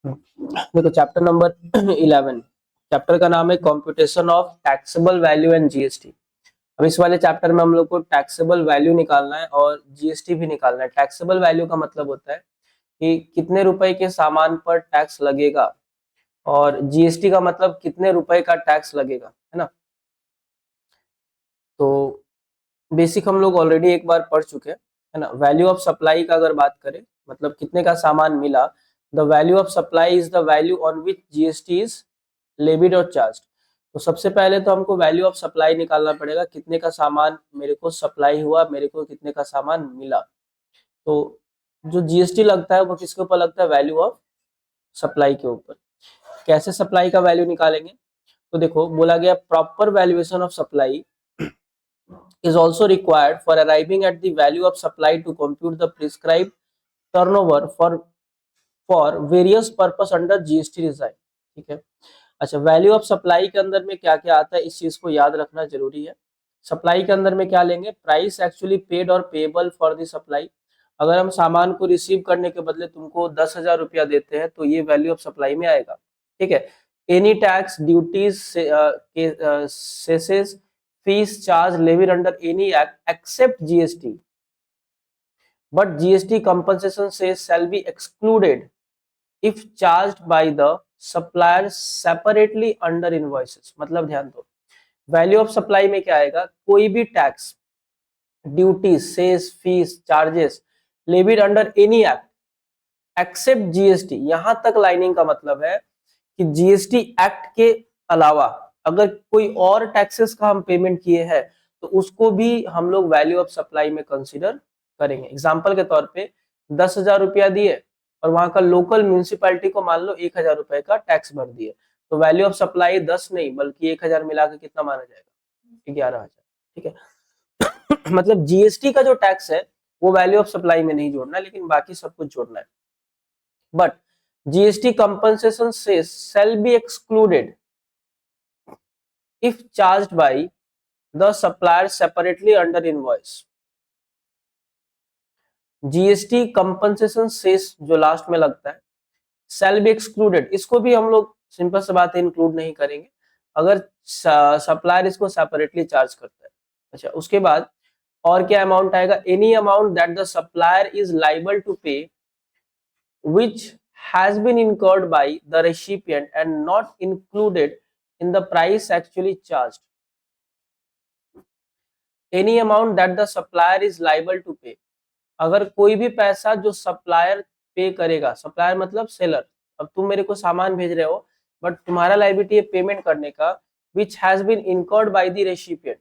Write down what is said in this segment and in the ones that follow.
देखो chapter number 11, chapter का नाम है computation of taxable value and GST. अब इस वाले चैप्टर में हम लोग को टैक्सेबल वैल्यू निकालना है और जीएसटी भी निकालना है। टैक्सेबल वैल्यू का मतलब होता है कि कितने रुपए के सामान पर टैक्स लगेगा, और जीएसटी का मतलब कितने रुपए का टैक्स लगेगा, है ना। तो बेसिक हम लोग ऑलरेडी एक बार पढ़ चुके हैं, है ना। वैल्यू ऑफ सप्लाई का अगर बात करें, मतलब कितने का सामान मिला, the value of supply is the value on which GST is levied और चार्ज। तो सबसे पहले तो हमको वैल्यू ऑफ सप्लाई निकालना पड़ेगा, कितने का सामान मेरे को सप्लाई हुआ, मेरे को कितने का सामान मिला। तो जो जीएसटी लगता है वो किसके ऊपर लगता है, वैल्यू ऑफ सप्लाई के ऊपर। कैसे सप्लाई का वैल्यू निकालेंगे, तो देखो बोला गया proper valuation of supply is also required for arriving at the value of supply to compute the prescribed turnover for various purpose under GST design. ठीक है। अच्छा, वैल्यू ऑफ सप्लाई के अंदर में क्या क्या आता है, इस चीज को याद रखना जरूरी है। सप्लाई के अंदर में क्या लेंगे, प्राइस एक्चुअली पेड और पेएबल फॉर द सप्लाई। अगर हम सामान को रिसीव करने के बदले तुमको 10,000 रुपया देते हैं तो ये वैल्यू ऑफ सप्लाई में आएगा। ठीक है। Any tax duties सेसेस fees charge levied under any act except GST, but GST compensation says shall be excluded if charged by the supplier separately under invoices। मतलब ध्यान दो, वैल्यू ऑफ सप्लाई में क्या आएगा, कोई भी tax, duty, cess, fees, charges levied under any act except GST. यहां तक लाइनिंग का मतलब है कि जीएसटी एक्ट के अलावा अगर कोई और टैक्सेस का हम पेमेंट किए हैं तो उसको भी हम लोग वैल्यू ऑफ सप्लाई में कंसीडर करेंगे। एग्जांपल के तौर पे 10,000 रुपया दिए और वहां का लोकल म्यूनिसिपैलिटी को मान लो 1,000 रुपए का टैक्स भर दिए, तो वैल्यू ऑफ सप्लाई 10 नहीं बल्कि 1,000 मिला के कितना माना जाएगा, 11,000। ठीक है। मतलब जीएसटी का जो टैक्स है वो वैल्यू ऑफ सप्लाई में नहीं जोड़ना, लेकिन बाकी सब कुछ जोड़ना है। बट जीएसटी कंपनसेशन से shall be excluded if charged by the supplier separately under invoice। GST compensation cess जो लास्ट में लगता है shall be excluded, इसको भी हम लोग सिंपल से बात है इंक्लूड नहीं करेंगे अगर सप्लायर इसको सेपरेटली चार्ज करता है। अच्छा, उसके बाद और क्या अमाउंट आएगा, any amount that the supplier is liable to pay which has been incurred by the recipient and not included in the price actually charged। any amount that the supplier is liable to pay, अगर कोई भी पैसा जो supplier पे करेगा, supplier मतलब seller, अब तुम मेरे को सामान भेज रहे हो बट तुम्हारा लायबिलिटी है पेमेंट करने का, which has been incurred by the recipient।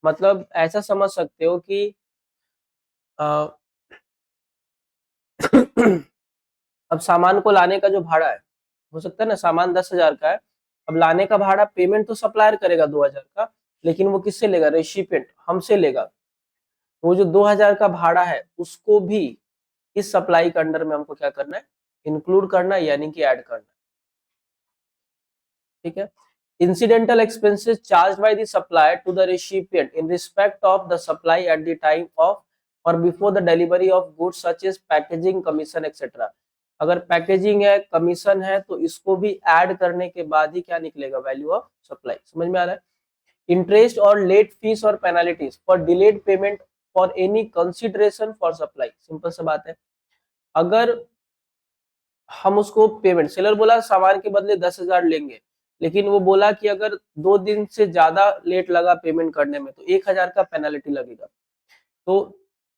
मतलब ऐसा समझ सकते हो कि अब सामान को लाने का जो भाड़ा है, हो सकता है ना सामान 10,000 का है, अब लाने का भाड़ा पेमेंट तो सप्लायर करेगा 2,000 का, लेकिन वो किससे लेगा, रेसिपिएंट हमसे लेगा। तो वो जो 2,000 का भाड़ा है उसको भी इस सप्लाई के अंडर में हमको क्या करना है, इंक्लूड करना है, यानी कि ऐड करना है। ठीक है। incidental expenses charged by the supplier to the recipient in respect of the supply at the time of or before the delivery of goods such as packaging, commission etc। अगर packaging है, commission है, तो इसको भी add करने के बाद ही क्या निकलेगा, वैल्यू ऑफ सप्लाई। समझ में आ रहा है। इंटरेस्ट और लेट फीस और penalties for delayed payment for any consideration for supply. Simple सा बात है, अगर हम उसको पेमेंट, सेलर बोला सामान के बदले 10,000 लेंगे, लेकिन वो बोला कि अगर 2 दिन से ज्यादा लेट लगा पेमेंट करने में तो 1,000 का पेनल्टी लगेगा। तो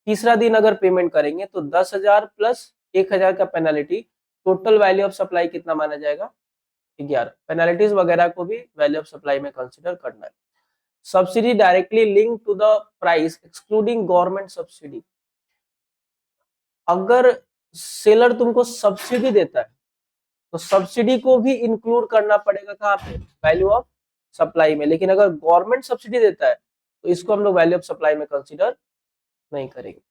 तीसरा दिन अगर पेमेंट करेंगे तो 10,000 प्लस 1,000 का penalty, total value of supply कितना माना जाएगा, 11। पेनल्टीज वगैरह को भी वैल्यू ऑफ सप्लाई में कंसिडर करना है। Subsidy directly link to the price excluding government subsidy. अगर सेलर तुमको सब्सिडी देता है तो सब्सिडी को भी इंक्लूड करना पड़ेगा कहाँ पे, वैल्यू ऑफ सप्लाई में। लेकिन अगर गवर्नमेंट सब्सिडी देता है तो इसको हम लोग वैल्यू ऑफ सप्लाई में कंसीडर नहीं करेंगे।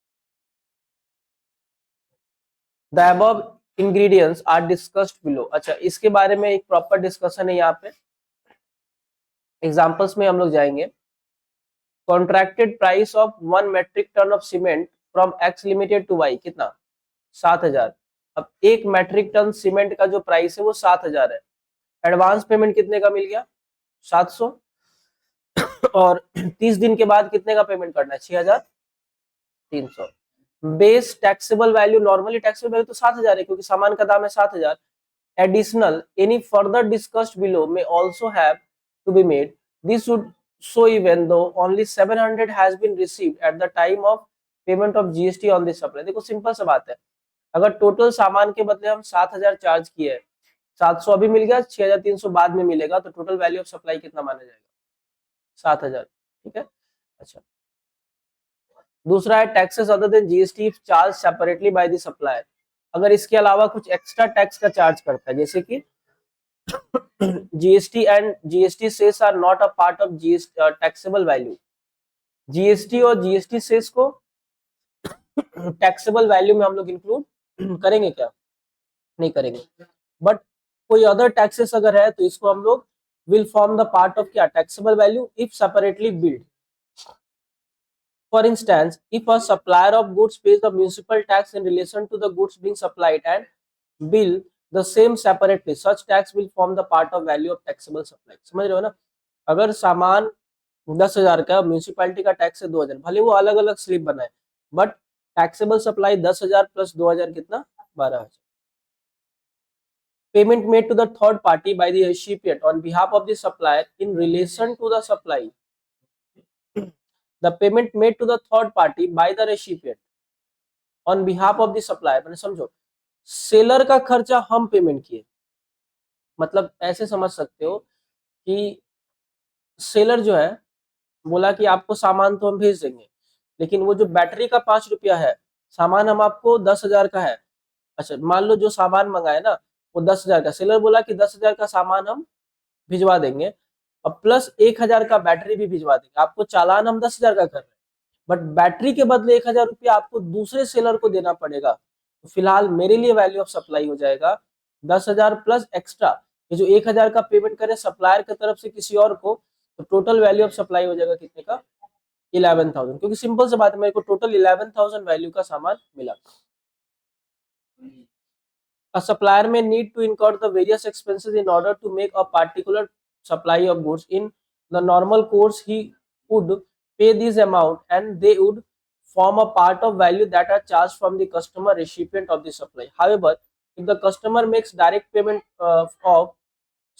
The above ingredients are discussed below. अच्छा, इसके बारे में एक प्रॉपर डिस्कशन है यहाँ पे, एग्जांपल्स में हम लोग जाएंगे। Contracted price of 1 metric ton of cement from X limited to Y, कितना, 7,000। अब 1 मेट्रिक टन सीमेंट का जो प्राइस है वो 7,000 है। एडवांस पेमेंट कितने का मिल गया? 700। और 30 दिन के बाद कितने का पेमेंट करना है? 6,300। Base taxable value, normally taxable value तो 7,000 है क्योंकि सामान का दाम है 7,000। Additional any further discussed below में also have to be made, this should so even though only 700 has been received at the time of payment of GST on the supply। देखो simple सा बात है, अगर टोटल सामान के बदले हम 7,000 चार्ज किए, 700 अभी मिल गया, 6,300 बाद में मिलेगा, तो टोटल वैल्यू ऑफ सप्लाई कितना माना जाएगा? 7,000। ठीक है। अच्छा, दूसरा है taxes other than GST charge separately bye the supplier. अगर इसके अलावा कुछ एक्स्ट्रा टैक्स का चार्ज करता है, जैसे कि GST and GST cess are not a part of GST taxable value. GST और जीएसटी सेस को टैक्सेबल वैल्यू में हम लोग इंक्लूड करेंगे क्या? नहीं करेंगे। बट कोई अदर टैक्सेस अगर है तो इसको हम लोग will form the part of क्या? Taxable value if separately billed. For instance, if a supplier of goods pays the municipal tax in relation to the goods being supplied and bill the same separately, such tax will form the part of value of taxable supply। समझ रहे हो ना? अगर सामान 10,000 का, municipality का tax है 2,000, भले वो अलग अलग स्लिप बनाए, बट टैक्सेबल सप्लाई 10,000 प्लस 2,000 कितना? 12,000। Payment made to the third party by the recipient on behalf of the supplier in relation to the supply, the payment made to the third party by the recipient on behalf of the supplier। मैंने समझो, seller का खर्चा हम payment किए, मतलब ऐसे समझ सकते हो कि सेलर जो है बोला कि आपको सामान तो हम भेज देंगे, लेकिन वो जो बैटरी का 5 रुपया है, सामान हम आपको 10,000 का है। अच्छा, मान लो जो सामान मंगाए ना वो 10,000 का, सेलर बोला कि 10,000 का सामान हम भिजवा देंगे और प्लस 1,000 का बैटरी भी भिजवा देंगे। आपको चालान हम 10,000 का कर रहे हैं, बट बैटरी के बदले 1,000 रुपया आपको दूसरे सेलर को देना पड़ेगा। तो फिलहाल मेरे लिए वैल्यू ऑफ सप्लाई हो जाएगा 10,000 प्लस एक्स्ट्रा ये जो 1,000 का पेमेंट करे सप्लायर की तरफ से किसी और को, तो टोटल वैल्यू ऑफ सप्लाई हो जाएगा कितने का? 11,000। क्योंकि सिंपल सी बात है, मेरे को टोटल 11,000 वैल्यू का सामान मिला। A supplier may need to incur the various expenses in order to make a particular supply of goods. In the normal course, he would pay this amount and they would form a part of value that are charged from the customer recipient of the supply. However, if the customer makes direct payment of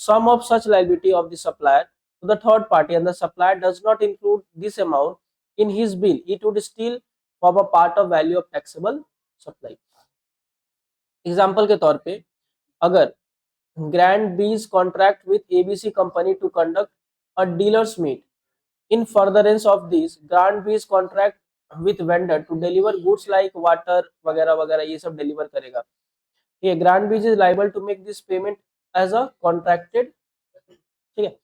some of such liability of the supplier to the third party and the supplier does not include this amount in his bill, it would still form a part of value of taxable supply। Example के तौर पे, अगर grand bees contract with ABC company to conduct a dealers meet, in furtherance of this grand bees contract with vendor to deliver goods like water वगैरह वगैरह, ये सब deliver करेगा। ये grand bees is liable to make this payment as a contracted. ठीक है,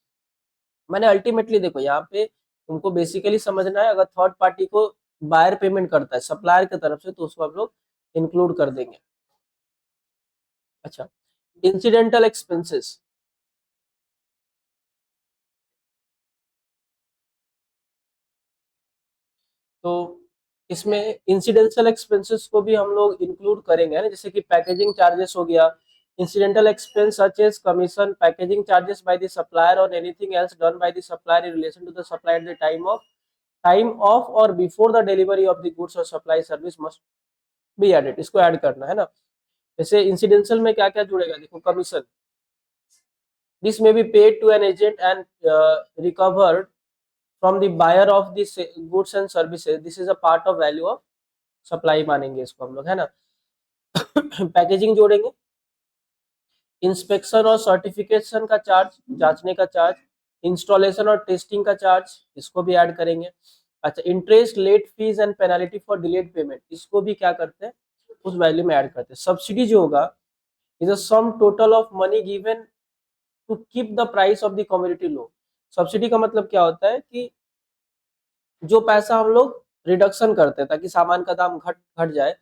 मैंने ultimately देखो यहाँ पे तुमको बेसिकली समझना है, अगर थर्ड पार्टी को बायर पेमेंट करता है सप्लायर की तरफ से, तो उसको हम लोग इंक्लूड कर देंगे। अच्छा, इंसिडेंटल एक्सपेंसेस, तो इसमें इंसिडेंशियल एक्सपेंसेस को भी हम लोग इंक्लूड करेंगे ना, जैसे कि पैकेजिंग चार्जेस हो गया, incidental expense such as commission, packaging charges by the supplier और anything else done by the supplier in relation to the supply at the time of or before the delivery of the goods or supply service must be added. इसको add करना है ना। जैसे incidental में क्या क्या जुड़ेगा, देखो, commission, this may be paid to an agent and recovered from the buyer of the goods and services, this is a part of value of supply मानेंगे इसको हम लोग, है ना। पैकेजिंग जोड़ेंगे, इंस्पेक्शन और सर्टिफिकेशन का चार्ज, जांचने का चार्ज, इंस्टॉलेशन और टेस्टिंग का चार्ज, इसको भी ऐड करेंगे। अच्छा, interest, late fee and penalty for delayed payment, इसको भी क्या करते हैं, उस वैल्यू में ऐड करते हैं। सब्सिडी जो होगा is a sum total of money given to keep the price of the commodity low. Subsidy का मतलब क्या होता है कि जो पैसा हम लोग रिडक्शन करते हैं ताकि सामान का दाम घट घट जाए,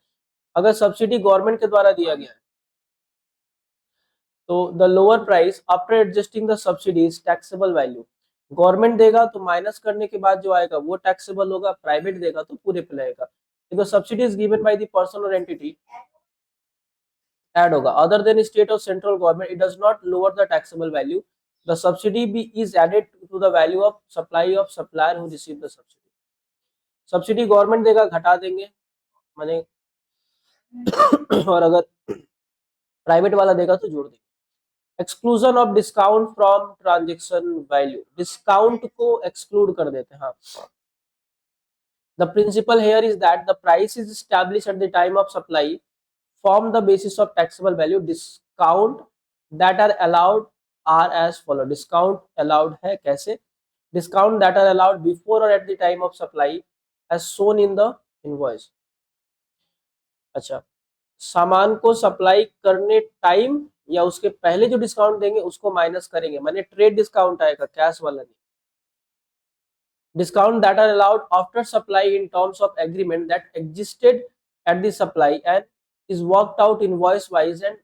अगर सब्सिडी गवर्नमेंट के द्वारा दिया गया है तो the lower price after adjusting the subsidy is taxable value. Government देगा तो माइनस करने के बाद जो आएगा वो टैक्सेबल होगा, प्राइवेट देगा तो पूरे पे लगेगा। देखो, subsidy is given by the person और एंटिटी ऐड होगा, अदर देन स्टेट और central government it does not lower the taxable value, the subsidy be is added to the value of supplier who receive the subsidy. Subsidy government देगा, घटा देंगे माने और अगर private वाला देगा तो जोड़ देंगे। Exclusion of discount from transaction value, discount को एक्सक्लूड कर देते हैं। हाँ, the principle here is that the price is established at the time of supply form the basis of taxable value, discount that are allowed are as follow. Discount allowed है कैसे? Discount that are allowed before or at the time of supply as shown in the invoice. अच्छा, सामान को supply करने time या उसके पहले जो डिस्काउंट देंगे उसको माइनस करेंगे, माने ट्रेड डिस्काउंट आएगा, कैश वाला नहीं। Discount that are allowed after supply in terms of agreement that existed at the supply and is worked out invoice wise and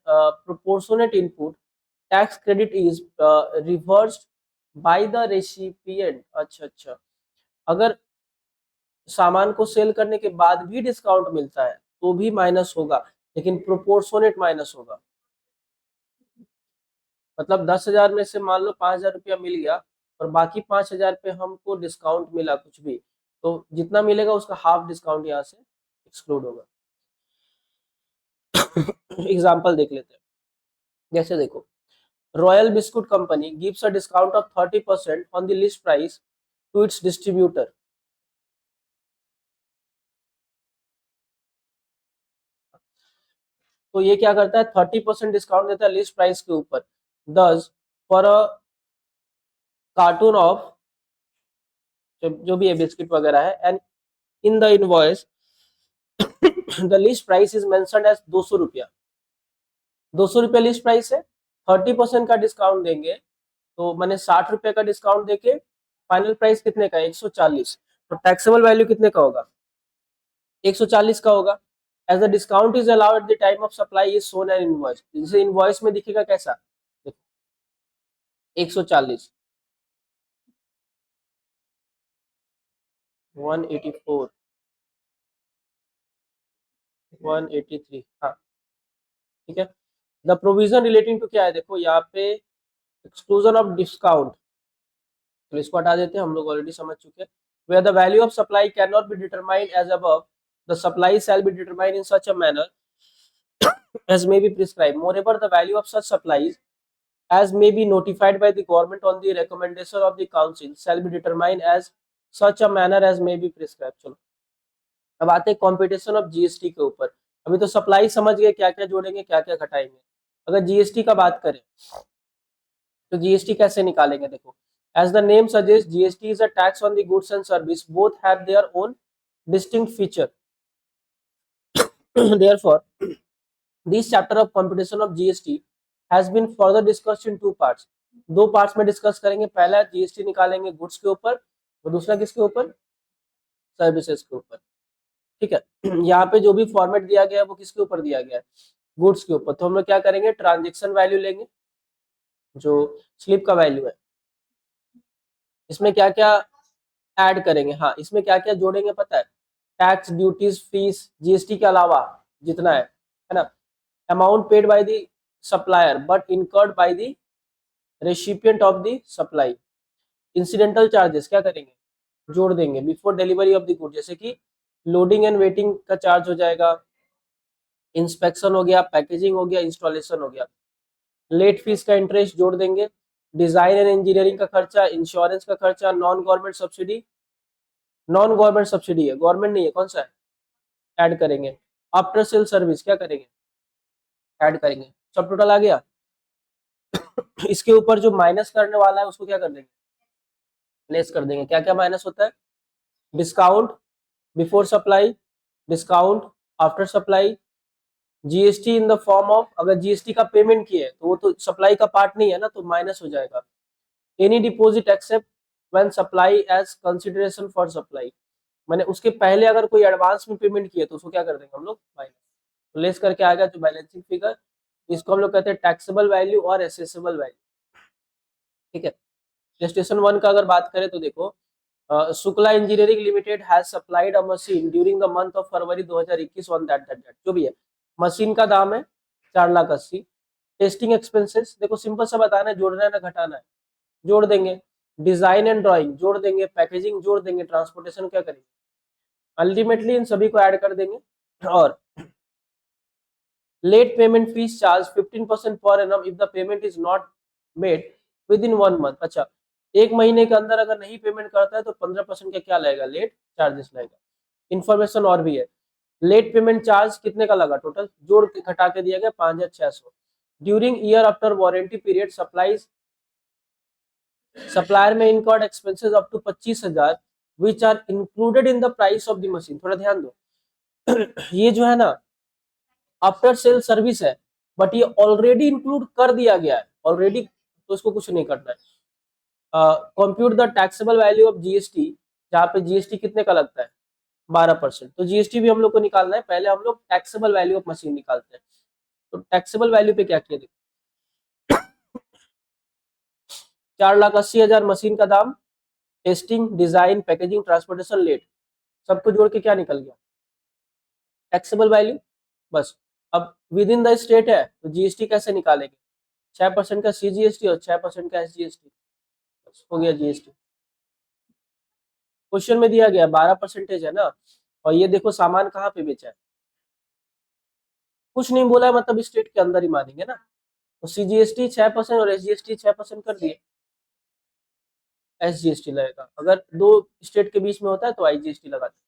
proportionate input tax credit is reversed by the recipient। अच्छा, अगर सामान को cell करने के बाद भी discount मिलता है तो भी माइनस होगा, लेकिन प्रोपोर्शनेट माइनस होगा। मतलब 10,000 में से मान लो 5,000 रुपया मिल गया और बाकी 5,000 पे हमको डिस्काउंट मिला कुछ भी, तो जितना मिलेगा उसका हाफ डिस्काउंट यहाँ से एक्सक्लूड होगा। एग्जाम्पल देख लेते हैं, जैसे देखो, Royal Biscuit Company gives a discount of 30% on the list price to its distributor. तो ये क्या करता है, 30% डिस्काउंट देता है लिस्ट प्राइस के ऊपर। दस फॉर अ कार्टून ऑफ जो भी है बिस्किट वगैरह है, and in the invoice the list price is mentioned as 200 रुपया। 200 रुपया लिस्ट प्राइस है, 30% का डिस्काउंट देंगे तो मैंने 60 रुपए का डिस्काउंट देके फाइनल प्राइस कितने का, 140। तो टैक्सेबल वैल्यू कितने का होगा, 140 का होगा। As the discount is allowed at the time of supply is shown an invoice, जैसे इनवॉइस में दिखेगा कैसा, देखो 140, 184, 183। हाँ ठीक है। द प्रोविजन रिलेटिंग टू क्या है, देखो यहाँ पे एक्सक्लूजन ऑफ डिस्काउंट, तो इसको हटा देते हैं, हम लोग ऑलरेडी समझ चुके हैं। Where the value of supply can not be determined as above, the supply shall be determined in such a manner as may be prescribed. Moreover, the value of such supplies as may be notified by the government on the recommendation of the council shall be determined as such a manner as may be prescribed। चलो अब आते हैं competition of GST के ऊपर। अभी तो supply समझ गए, क्या क्या जोड़ेंगे क्या क्या घटाएंगे। अगर जीएसटी का बात करें तो जीएसटी कैसे निकालेंगे, देखो, as the name suggest GST is a tax on the goods and service, both have their own distinct feature. Therefore, this chapter of computation of GST has been further discussed in two parts। दो parts में discuss करेंगे, पहला GST निकालेंगे goods के ऊपर और दूसरा किसके ऊपर, सर्विसेज के ऊपर। ठीक है, यहाँ पे जो भी फॉर्मेट दिया गया है वो किसके ऊपर दिया गया है, गुड्स के ऊपर। तो हम लोग क्या करेंगे, ट्रांजेक्शन वैल्यू लेंगे जो स्लिप का वैल्यू है, इसमें क्या क्या ऐड करेंगे, हाँ इसमें क्या क्या जोड़ेंगे पता है, टैक्स ड्यूटीज फीस जीएसटी के अलावा जितना है ना, amount paid by the supplier but incurred by the recipient of the supply, incidental charges क्या करेंगे, जोड़ देंगे before delivery of the good, जैसे कि लोडिंग एंड वेटिंग का चार्ज हो जाएगा, इंस्पेक्शन हो गया, पैकेजिंग हो गया, इंस्टॉलेशन हो गया। लेट फीस का इंटरेस्ट जोड़ देंगे, डिजाइन एंड इंजीनियरिंग का खर्चा, इंश्योरेंस का खर्चा, non government subsidy, non government subsidy है गवर्नमेंट नहीं है, कौन सा है, ऐड करेंगे। आफ्टर सेल सर्विस क्या करेंगे, ऐड करेंगे। सब टोटल आ गया। इसके ऊपर जो माइनस करने वाला है उसको क्या कर देंगे, लेस कर देंगे। क्या क्या माइनस होता है, discount before supply, discount after supply, GST in the form of, अगर जीएसटी का पेमेंट किए तो वो तो सप्लाई का पार्ट नहीं है ना, तो माइनस हो जाएगा। Any deposit except when supply as consideration for supply, मैंने उसके पहले अगर कोई एडवांस में पेमेंट किया तो उसको क्या कर देंगे हम लोग, माइनस। तो लेस करके आ गया जो बैलेंसिंग फिगर, इसको हम लोग कहते हैं टैक्सेबल वैल्यू और एसेसेबल वैल्यू। ठीक है, रजिस्ट्रेशन 1 का अगर बात करें तो देखो, Shukla engineering limited has supplied a machine during the month of February 2021 on that जो भी है, मशीन का दाम है 4,80,000। टेस्टिंग एक्सपेंसेस देखो सिंपल सा बताना है, जोड़ना है ना घटाना है, जोड़ देंगे। डिजाइन एंड ड्राइंग जोड़ देंगे, पैकेजिंग जोड़ देंगे, ट्रांसपोर्टेशन क्या करेंगे, अल्टीमेटली इन सभी को ऐड कर देंगे। और late payment fees charge 15% per annum if the payment is not made with in 1 month. अच्छा, एक महीने के अंदर अगर नहीं पेमेंट करता है तो 15% का क्या लगेगा, लेट चार्जेस लगेगा। इन्फॉर्मेशन और भी है, लेट पेमेंट चार्ज कितने का लगा टोटल, जोड़ के घटा के दिया गया 5,600। During year after warranty period supplies supplier में incurred expenses up to 25,000 which are included in the price of the machine. थोड़ा ध्यान दो ये जो है ना आफ्टर सेल सर्विस है, बट ये ऑलरेडी इंक्लूड कर दिया गया है ऑलरेडी, तो इसको कुछ नहीं करना है। Compute the taxable value of GST, जहाँ पे जीएसटी कितने का लगता है 12%, तो जीएसटी भी हम लोग को निकालना है। पहले हम लोग टैक्सेबल वैल्यू ऑफ मशीन निकालते हैं। तो टैक्सेबल वैल्यू पे क्या किया, देखो 4,80,000 मशीन का दाम, testing, design, packaging, transportation, late, सबको जोड़ के क्या निकल गया, टैक्सेबल वैल्यू। बस अब विद इन द स्टेट है तो जीएसटी कैसे निकालेंगे, 6% का सीजीएसटी और 6% का एसजीएसटी, हो गया जीएसटी। क्वेश्चन में दिया गया 12% है ना, और ये देखो सामान कहाँ पे बेचा है, कुछ नहीं बोला है, मतलब स्टेट के अंदर ही मानेंगे ना। तो सीजीएसटी 6% और एसजीएसटी 6% कर दिए, एसजीएसटी लगेगा। अगर दो स्टेट के बीच में होता है तो आईजीएसटी लगाते हैं।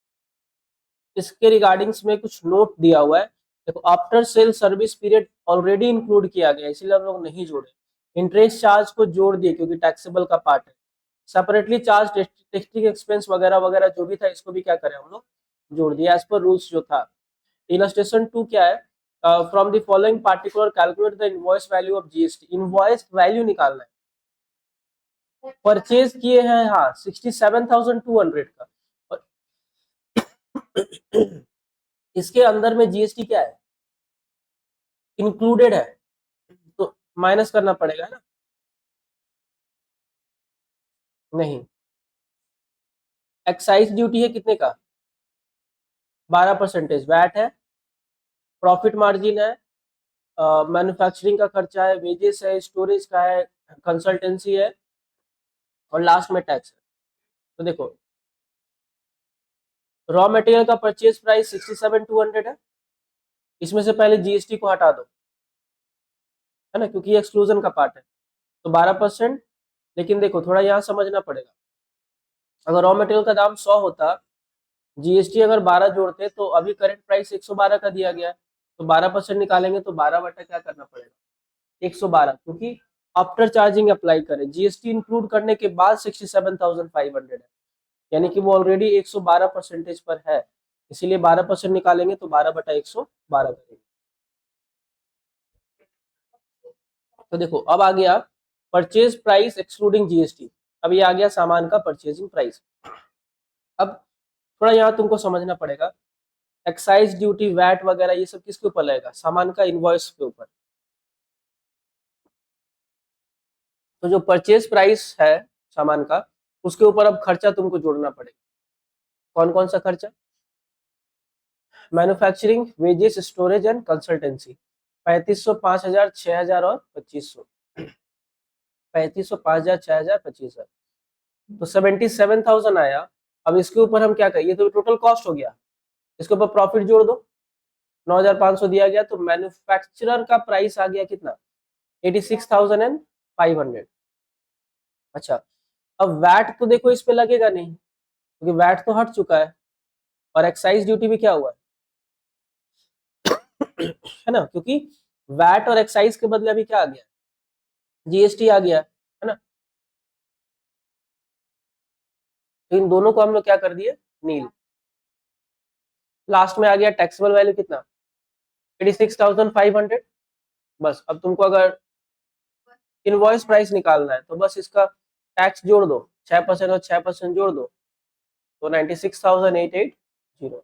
इसके रिगार्डिंग्स में कुछ नोट दिया हुआ है, देखो after sale service period already include किया गया, इसलिए हम लोग नहीं जोड़े। इंटरेस्ट चार्ज को जोड़ दिए क्योंकि टैक्सेबल का पार्ट है। सेपरेटली चार्ज टेस्टिंग एक्सपेंस वगैरह वगैरह जो भी था इसको भी क्या करें हम लोग जोड़ दिया एज पर रूल्स जो था। इलस्ट्रेशन 2 क्या है, from the following particular calculate the invoice value of GST, invoice value निकालना है। परचेज किए हैं हाँ 67,200 का, और इसके अंदर में जीएसटी क्या है, इंक्लूडेड है, तो माइनस करना पड़ेगा ना, नहीं। एक्साइज ड्यूटी है कितने का, 12% वैट है, प्रॉफिट मार्जिन है, मैन्युफैक्चरिंग का खर्चा है, वेजेस है, स्टोरेज का है, कंसल्टेंसी है, और लास्ट में टैक्स है। तो देखो रॉ मटेरियल का परचेज प्राइस 67,200 है, इसमें से पहले जीएसटी को हटा दो, है ना, क्योंकि एक्सक्लूजन का पार्ट है, तो 12%। लेकिन देखो थोड़ा यहाँ समझना पड़ेगा, अगर रॉ मटेरियल का दाम 100 होता, जीएसटी अगर 12 जोड़ते, तो अभी करंट प्राइस 112 का दिया गया है, तो 12% निकालेंगे तो 12 बटा क्या करना पड़ेगा 112, क्योंकि आफ्टर चार्जिंग अप्लाई करें, जीएसटी इंक्लूड करने के बाद 67,500 है, यानी कि वो ऑलरेडी 112% पर है, इसीलिए 12% निकालेंगे तो 12 बटा 112 करेंगे। तो देखो अब आ गया परचेज प्राइस एक्सक्लूडिंग जीएसटी, अब ये आ गया सामान का परचेजिंग प्राइस। अब थोड़ा यहाँ तुमको समझना पड़ेगा, एक्साइज ड्यूटी वैट वगैरह ये सब किसके ऊपर लगेगा, सामान का इनवॉइस के ऊपर। तो जो परचेज प्राइस है सामान का, उसके ऊपर अब खर्चा तुमको जोड़ना पड़ेगा। कौन कौन सा खर्चा, manufacturing, wages, storage and consultancy, 3500, 5,000, 6,000 और 2,500, 3500, 5,000, 6,000, 25,000, तो 77,000 आया। अब इसके ऊपर हम क्या करें, ये तो टोटल कॉस्ट हो गया, इसके ऊपर प्रॉफिट जोड़ दो, 9,500 दिया गया, तो मैन्युफैक्चरर का प्राइस आ गया कितना 86,500। अच्छा, अब वैट तो देखो इस पे लगेगा नहीं, क्योंकि वैट तो हट चुका है, और एक्साइज ड्यूटी भी क्या हुआ है ना, क्योंकि वैट और एक्साइज के बदले अभी क्या आ गया, जीएसटी आ गया है ना, तो इन दोनों को हम लोग क्या कर दिए, नील। लास्ट में आ गया टैक्सेबल वैल्यू कितना 86,500। बस अब तुमको अगर इनवॉइस प्राइस निकालना है तो बस इसका टैक्स जोड़ दो, 6% और 6% जोड़ दो, तो 96,880।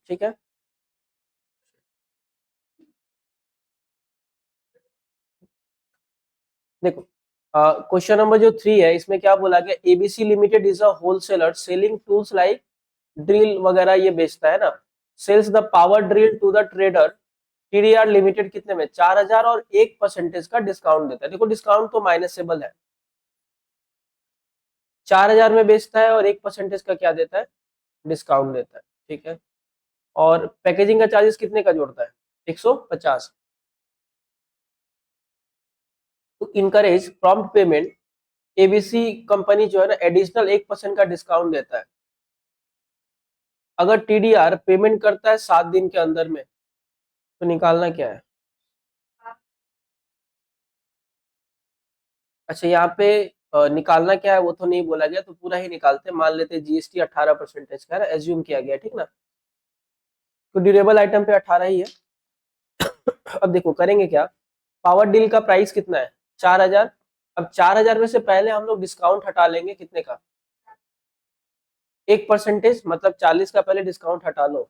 ठीक है, देखो क्वेश्चन नंबर जो 3 है इसमें क्या बोला गया, ABC limited is a wholesaler selling tools like drill वगैरह ये बेचता है ना, sells the power drill to the trader, TDR limited कितने में, 4000 और 1% का डिस्काउंट देता है। देखो डिस्काउंट तो माइनसेबल है, 4000 में बेचता है और 1% का क्या देता है, डिस्काउंट देता है। ठीक है, और पैकेजिंग का चार्जेस कितने का जोड़ता है, 150। To encourage prompt payment, ABC company जो है ना एडिशनल 1% का डिस्काउंट देता है। अगर टीडीआर पेमेंट करता है 7 दिन के अंदर में, तो निकालना क्या है। अच्छा यहाँ पे निकालना क्या है वो तो नहीं बोला गया, तो पूरा ही निकालते हैं। मान लेते हैं जीएसटी 18% का है, एज्यूम किया गया, ठीक ना। तो ड्यूरेबल आइटम पे 18 ही है। अब देखो करेंगे क्या, पावर डील का प्राइस कितना है, 4000। अब 4000 में से पहले हम लोग डिस्काउंट हटा लेंगे, कितने का, 1%, मतलब 40 का पहले डिस्काउंट हटा लो।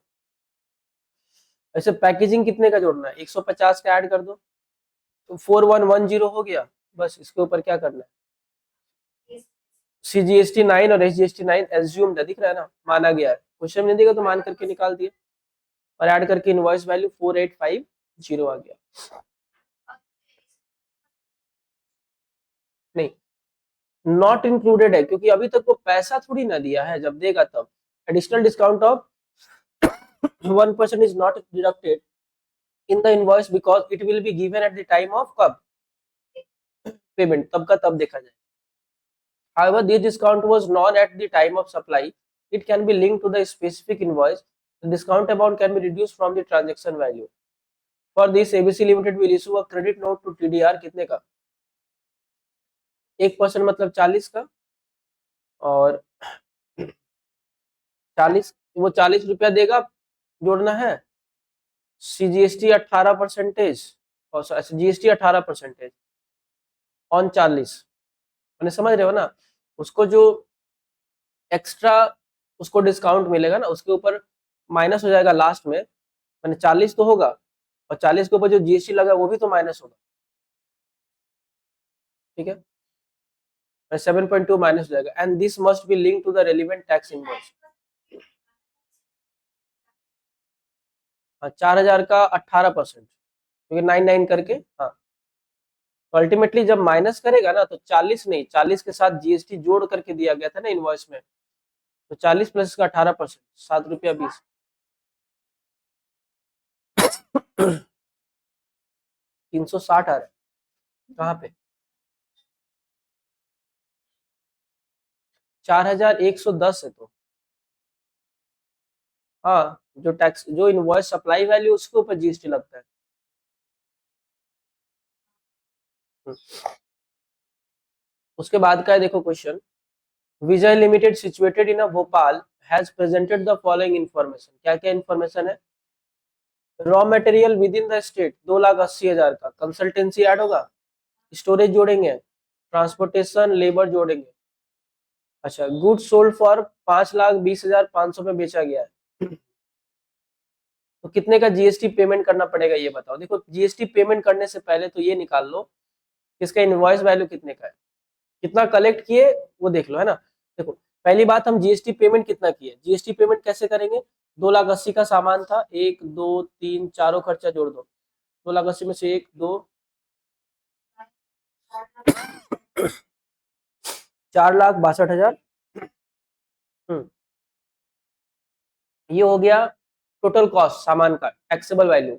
ऐसे पैकेजिंग कितने का जोड़ना है, 150 का ऐड कर दो, तो 4110 हो गया। बस इसके ऊपर क्या करना है, CGST 9 और SGST 9 एज्यूम्ड है, दिख रहा है ना, माना गया है। क्वेश्चन नहीं देगा तो मान करके निकाल दिए, और ऐड करके इनवॉइस वैल्यू 4850 आ गया। नहीं, नॉट इंक्लूडेड है, क्योंकि अभी तक वो पैसा थोड़ी ना दिया है, जब देगा तब। Additional discount of 1% is not deducted in the invoice because it will be given at the time of कब, पेमेंट, तब का तब देखा जाए। However, this discount was known at the time of supply. It can be linked to the specific invoice. The discount amount can be reduced from the transaction value. For this, ABC Limited will issue a credit note to TDR कितने का, 1% मतलब 40 का, और 40, वो 40 रुपया देगा, जोड़ना है CGST 18%, और GST 18% ऑन 40, मैंने समझ रहे हो ना। उसको जो एक्स्ट्रा उसको डिस्काउंट मिलेगा ना, उसके ऊपर माइनस हो जाएगा लास्ट में, मैंने 40 तो होगा, और 40 के ऊपर जो जीएसटी लगा वो भी तो माइनस होगा। ठीक है, 7.2 माइनस हो जाएगा, and this must be link to the relevant tax invoice. 4000 का 18%, क्योंकि 99 करके, हाँ। तो अल्टीमेटली जब माइनस करेगा ना, तो 40 नहीं, 40 के साथ जीएसटी जोड़ करके दिया गया था ना इनवॉइस में, तो 40 प्लस का 18%, 7 रुपया 20। 360 आ रहा है कहाँ पे, 4110 है तो, हाँ, जो टैक्स, जो इनवॉइस सप्लाई वैल्यू उसके ऊपर जीएसटी लगता है। उसके बाद का है, देखो question, Vijay limited situated in Bhopal has presented the following information. क्या क्या इन्फॉर्मेशन है, raw material with in the state 2,80,000 का, कंसल्टेंसी ऐड होगा, स्टोरेज जोड़ेंगे, ट्रांसपोर्टेशन लेबर जोड़ेंगे। अच्छा, गुड सोल्ड फॉर 5,20,500 में बेचा गया है, तो कितने का जीएसटी पेमेंट करना पड़ेगा ये बताओ। देखो जीएसटी पेमेंट करने से पहले तो ये निकाल लो कि इसका इनवॉइस वैल्यू कितने का है, कितना कलेक्ट किए वो देख लो, है ना। देखो पहली बात, हम जीएसटी पेमेंट कितना किए, जीएसटी पेमेंट कैसे करेंगे, 2,80,000 का सामान था, 1 2 3 चारों खर्चा जोड़ दो, 2,80,000 में से 1 2 4,62,000। ये हो गया टोटल कॉस्ट सामान का, टैक्सेबल वैल्यू।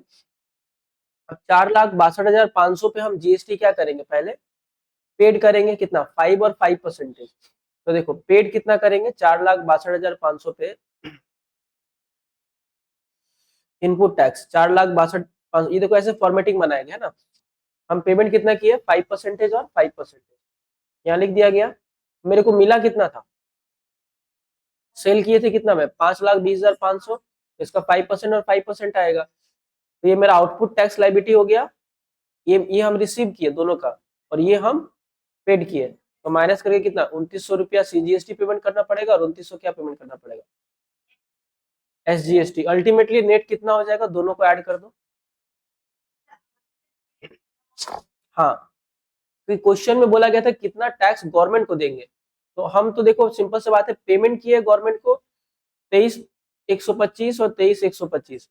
अब 4,62,500 पे हम जीएसटी क्या करेंगे, पहले पेड करेंगे कितना, 5 और 5%। तो देखो पेड कितना करेंगे, 4,62,500 पे इनपुट टैक्स 4,62,500, ये देखो ऐसे फॉर्मेटिंग बनाएंगे, है ना। हम पेमेंट कितना किए, 5% और 5%, यहाँ लिख दिया गया। मेरे को मिला कितना था, सेल किए थे कितना में, 5,20,500, इसका 5% और 5% आएगा, तो ये मेरा आउटपुट टैक्स लाइबिलिटी हो गया। ये हम रिसीव किए दोनों का, और ये हम पेड किए, तो माइनस करके कितना, 2,900 रुपया सीजीएसटी पेमेंट करना पड़ेगा, और 2,900 क्या पेमेंट करना पड़ेगा, एसजीएसटी। अल्टीमेटली नेट कितना हो जाएगा, दोनों को ऐड कर दो। हाँ, तो क्वेश्चन में बोला गया था कितना टैक्स गवर्नमेंट को देंगे, तो हम तो देखो सिंपल सी बात है, पेमेंट किए गवर्नमेंट को 23 125 और 23 125,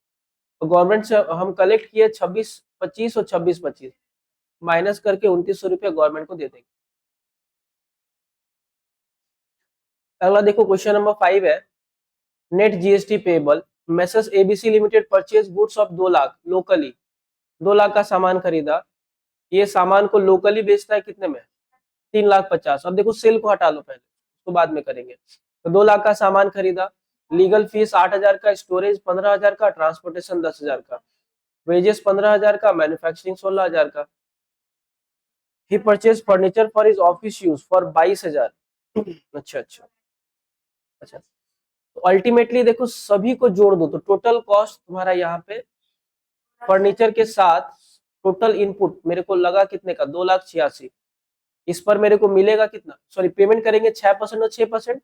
तो गवर्नमेंट से हम कलेक्ट किए 26 25 और 26 25, माइनस करके 2900 रुपया गवर्नमेंट को दे देंगे। अगला देखो क्वेश्चन नंबर 5 है, net GST payable, messrs ABC limited purchase goods of 2 lakh locally, 2 lakh का सामान खरीदा, ये सामान को लोकली बेचता है कितने में, 3,50,000। अब देखो सेल को हटा लो पहले, उसको बाद में करेंगे। तो 2 लाख का सामान खरीदा, लीगल फीस 8,000 का, स्टोरेज 15,000 का, ट्रांसपोर्टेशन 10,000 का, वेजेस 15,000 का, मैन्युफैक्चरिंग 16,000 का। He purchase furniture for his office use for 22,000। अच्छा अच्छा अच्छा, तो अल्टीमेटली देखो सभी को जोड़ दो तो टोटल कॉस्ट तुम्हारा यहाँ पे फर्नीचर के साथ टोटल इनपुट मेरे को लगा कितने का, 2,86,000। इस पर मेरे को मिलेगा कितना, सॉरी पेमेंट करेंगे 6% और 6%,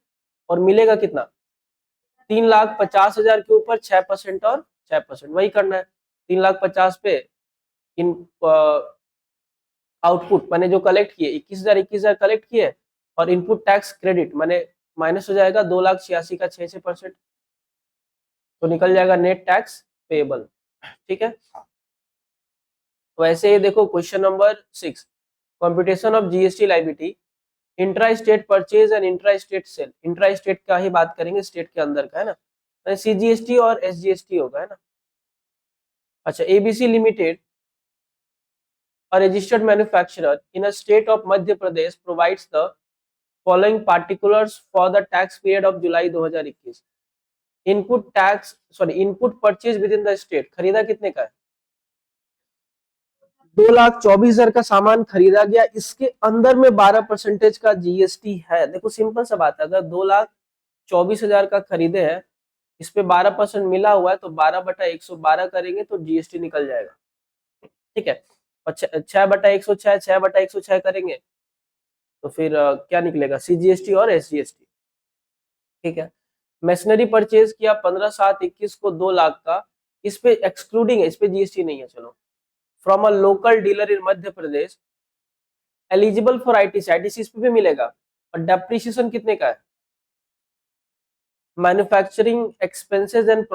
और मिलेगा कितना, 3,50,000 के ऊपर 6% और 6%, वही करना है। 3,50,000 पे इन आउटपुट मैंने जो कलेक्ट किए 21,000 कलेक्ट किए, और इनपुट टैक्स क्रेडिट मैंने माइनस हो जाएगा 2,86,000 का 6%, तो निकल जाएगा नेट टैक्स पेएबल। ठीक है, तो ऐसे ही देखो question number 6, computation of GST liability, intra state purchase and intra state sale. Intra state का ही बात करेंगे, स्टेट के अंदर का है ना, सीजीएसटी और एसजीएसटी होगा, है ना। अच्छा, ABC limited, a registered manufacturer in a state of Madhya Pradesh, provides the following particulars for the tax period of July 2021। Input tax sorry input purchase with in the state, खरीदा कितने का है, 2,24,000 का सामान खरीदा गया, इसके अंदर में 12% का जीएसटी है। देखो सिंपल सा बात है, अगर 2,24,000 का खरीदे हैं, इस पे 12% मिला हुआ है, तो 12/112 करेंगे तो जीएसटी निकल जाएगा। ठीक है, और 6/106 6/106 करेंगे तो फिर क्या निकलेगा, सीजीएसटी और एसजीएसटी। ठीक है, मशीनरी परचेज किया 15/7/21 को 2 लाख का, इस पे एक्सक्लूडिंग है, इस पे जीएसटी नहीं है, चलो। From a local dealer in Madhya Pradesh, eligible for ITC, ITC इस पे भी मिलेगा, और डेप्रिसिएशन कितने का है, मैन्युफैक्चरिंग एक्सपेंसेस एंड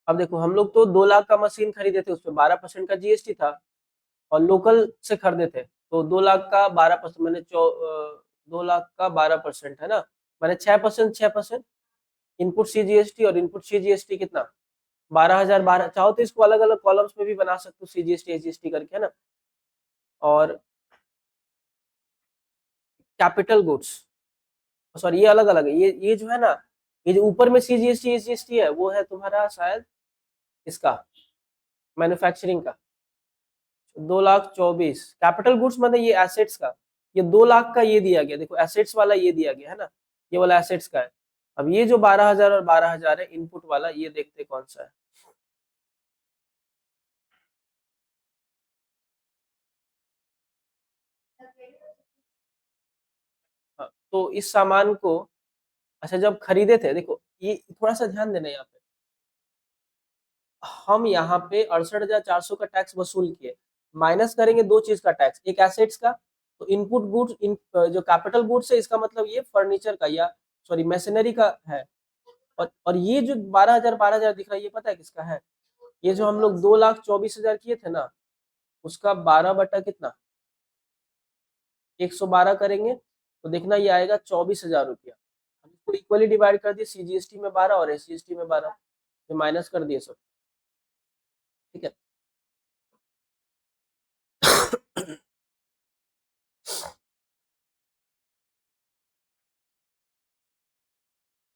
अब देखो हम लोग तो 2 लाख का मशीन खरीदे थे, उसपे 12% का जीएसटी था, और लोकल से खरीदे थे तो 2 लाख का 12%, मैंने 2 लाख का 12% है ना, मैंने 6%, 6% इनपुट सी जीएसटी, और इनपुट सी जीएसटी कितना 12,000, 12, चाहो तो इसको अलग अलग कॉलम्स में भी बना सकते हो, सी जीएसटी एस जीएसटी करके, है ना। और कैपिटल गुड्स, सॉरी ये अलग अलग है, ये जो है ना, ये जो ऊपर में सी जीएसटी एस जीएसटी है वो है तुम्हारा शायद इसका मैन्युफैक्चरिंग का। 2,24,000 कैपिटल गुड्स मतलब ये एसेट्स का, ये 2 लाख का ये दिया गया, देखो एसेट्स वाला ये दिया गया है ना, ये वाला एसेट्स का है। अब ये जो 12,000 और 12,000 है इनपुट वाला, ये देखते कौन सा है। हाँ, तो इस सामान को, अच्छा जब खरीदे थे, देखो ये थोड़ा सा ध्यान देना यहाँ पे, हम यहाँ पे 68,400 का टैक्स वसूल किए, माइनस करेंगे दो चीज का टैक्स, एक एसेट्स का, तो इनपुट गुड्स इन जो कैपिटल गुड्स है इसका मतलब ये फर्नीचर का या सॉरी मशीनरी का है। और ये जो 12,000 दिख रहा है ये पता है किसका है, ये जो हम लोग 2,24,000 किए थे ना, उसका 12 बटा कितना 112 करेंगे तो देखना ये आएगा 24,000 रुपया। इसको इक्वली डिवाइड कर दिए, सीजीएसटी में 12 और एसजीएसटी में 12, माइनस कर दिए सब।